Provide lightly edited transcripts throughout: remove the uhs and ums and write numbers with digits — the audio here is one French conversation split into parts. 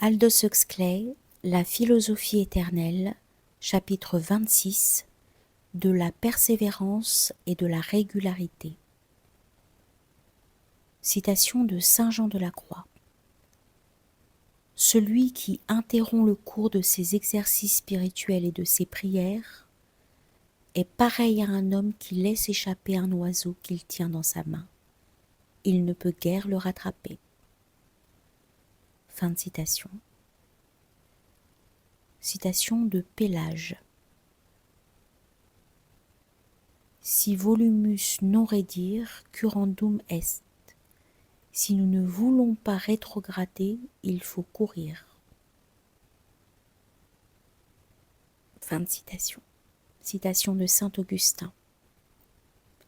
Aldous Huxley, La philosophie éternelle, chapitre 26, de la persévérance et de la régularité. Citation de Saint Jean de la Croix. Celui qui interrompt le cours de ses exercices spirituels et de ses prières est pareil à un homme qui laisse échapper un oiseau qu'il tient dans sa main. Il ne peut guère le rattraper. Fin de citation. Citation de Pélage. Si volumus non redir, curandum est. Si nous ne voulons pas rétrograder, il faut courir. Fin de citation. Citation de saint Augustin.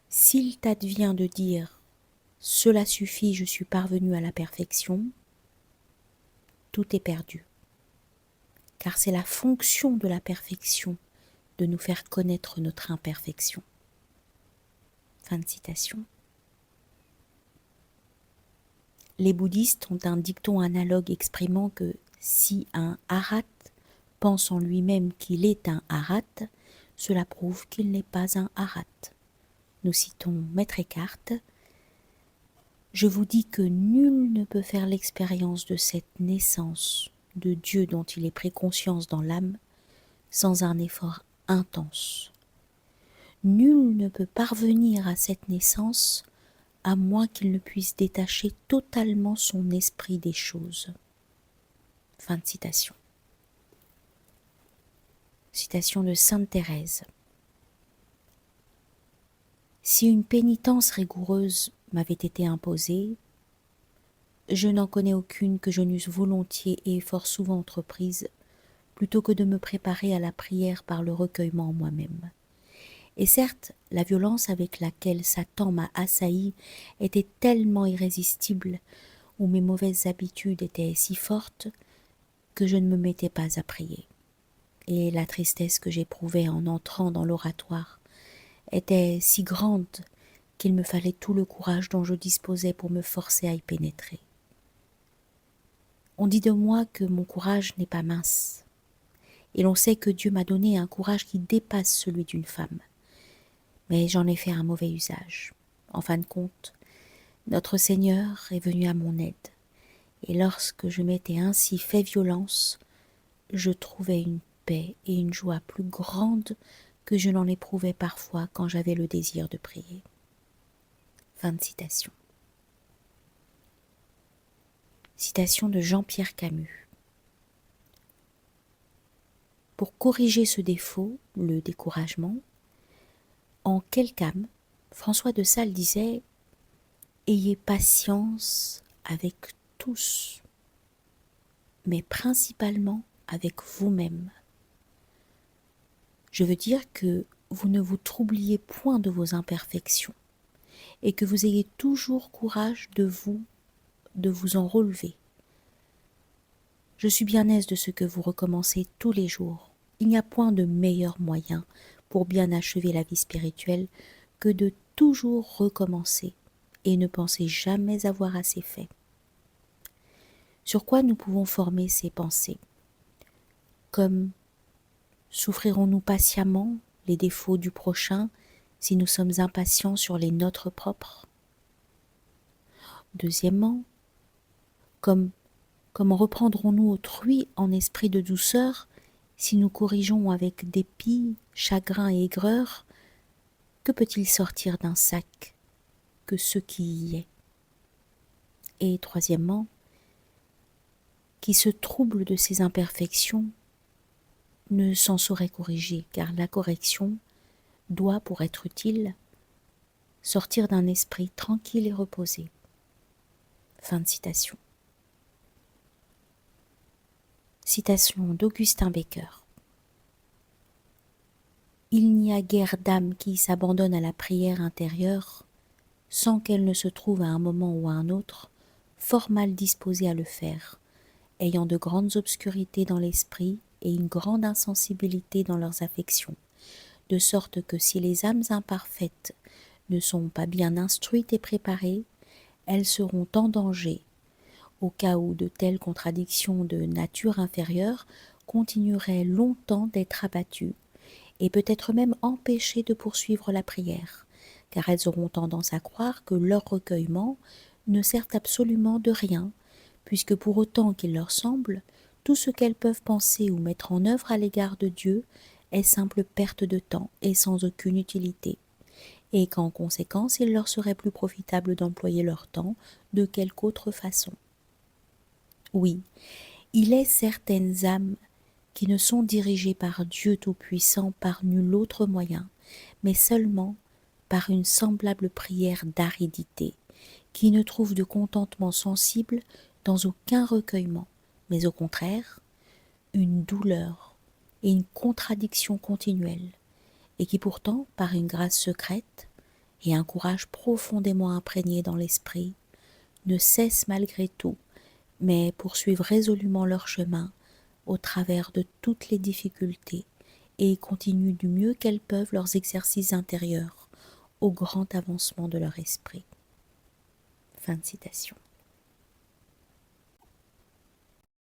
S'il t'advient de dire « Cela suffit, je suis parvenu à la perfection », tout est perdu. Car c'est la fonction de la perfection de nous faire connaître notre imperfection. Fin de citation. Les bouddhistes ont un dicton analogue exprimant que si un arhat pense en lui-même qu'il est un arhat, cela prouve qu'il n'est pas un arhat. Nous citons Maître Eckhart. Je vous dis que nul ne peut faire l'expérience de cette naissance de Dieu dont il est pris conscience dans l'âme sans un effort intense. Nul ne peut parvenir à cette naissance à moins qu'il ne puisse détacher totalement son esprit des choses. Fin de citation. Citation de Sainte Thérèse. Si une pénitence rigoureuse m'avait été imposée, je n'en connais aucune que je n'eusse volontiers et fort souvent entreprise, plutôt que de me préparer à la prière par le recueillement en moi-même. Et certes, la violence avec laquelle Satan m'a assailli était tellement irrésistible, ou mes mauvaises habitudes étaient si fortes, que je ne me mettais pas à prier. Et la tristesse que j'éprouvais en entrant dans l'oratoire était si grande qu'il me fallait tout le courage dont je disposais pour me forcer à y pénétrer. On dit de moi que mon courage n'est pas mince, et l'on sait que Dieu m'a donné un courage qui dépasse celui d'une femme. Mais j'en ai fait un mauvais usage. En fin de compte, notre Seigneur est venu à mon aide, et lorsque je m'étais ainsi fait violence, je trouvais une paix et une joie plus grandes que je n'en éprouvais parfois quand j'avais le désir de prier. Fin de citation. Citation de Jean-Pierre Camus. Pour corriger ce défaut, le découragement, en quelque âme, François de Sales disait « Ayez patience avec tous, mais principalement avec vous-même. » Je veux dire que vous ne vous troubliez point de vos imperfections et que vous ayez toujours courage de vous en relever. Je suis bien aise de ce que vous recommencez tous les jours. Il n'y a point de meilleur moyen pour bien achever la vie spirituelle que de toujours recommencer et ne penser jamais avoir assez fait. Sur quoi nous pouvons former ces pensées? Comme souffrirons-nous patiemment les défauts du prochain si nous sommes impatients sur les nôtres propres? Deuxièmement, comment reprendrons-nous autrui en esprit de douceur si nous corrigeons avec dépit, chagrin et aigreur? Que peut-il sortir d'un sac que ce qui y est? Et troisièmement, qui se trouble de ses imperfections ne s'en saurait corriger, car la correction doit, pour être utile, sortir d'un esprit tranquille et reposé. Fin de citation. Citation d'Augustin Becker. Il n'y a guère d'âme qui s'abandonne à la prière intérieure sans qu'elle ne se trouve à un moment ou à un autre fort mal disposée à le faire, ayant de grandes obscurités dans l'esprit et une grande insensibilité dans leurs affections, de sorte que si les âmes imparfaites ne sont pas bien instruites et préparées, elles seront en danger, au cas où de telles contradictions de nature inférieure continueraient longtemps d'être abattues, et peut-être même empêchées de poursuivre la prière, car elles auront tendance à croire que leur recueillement ne sert absolument de rien, puisque pour autant qu'il leur semble, tout ce qu'elles peuvent penser ou mettre en œuvre à l'égard de Dieu est simple perte de temps et sans aucune utilité, et qu'en conséquence il leur serait plus profitable d'employer leur temps de quelque autre façon. Oui, il est certaines âmes qui ne sont dirigées par Dieu Tout-Puissant par nul autre moyen, mais seulement par une semblable prière d'aridité, qui ne trouve de contentement sensible dans aucun recueillement, mais au contraire, une douleur et une contradiction continuelle, et qui pourtant, par une grâce secrète et un courage profondément imprégné dans l'esprit, ne cessent malgré tout, mais poursuivent résolument leur chemin au travers de toutes les difficultés et continuent du mieux qu'elles peuvent leurs exercices intérieurs au grand avancement de leur esprit. Fin de citation.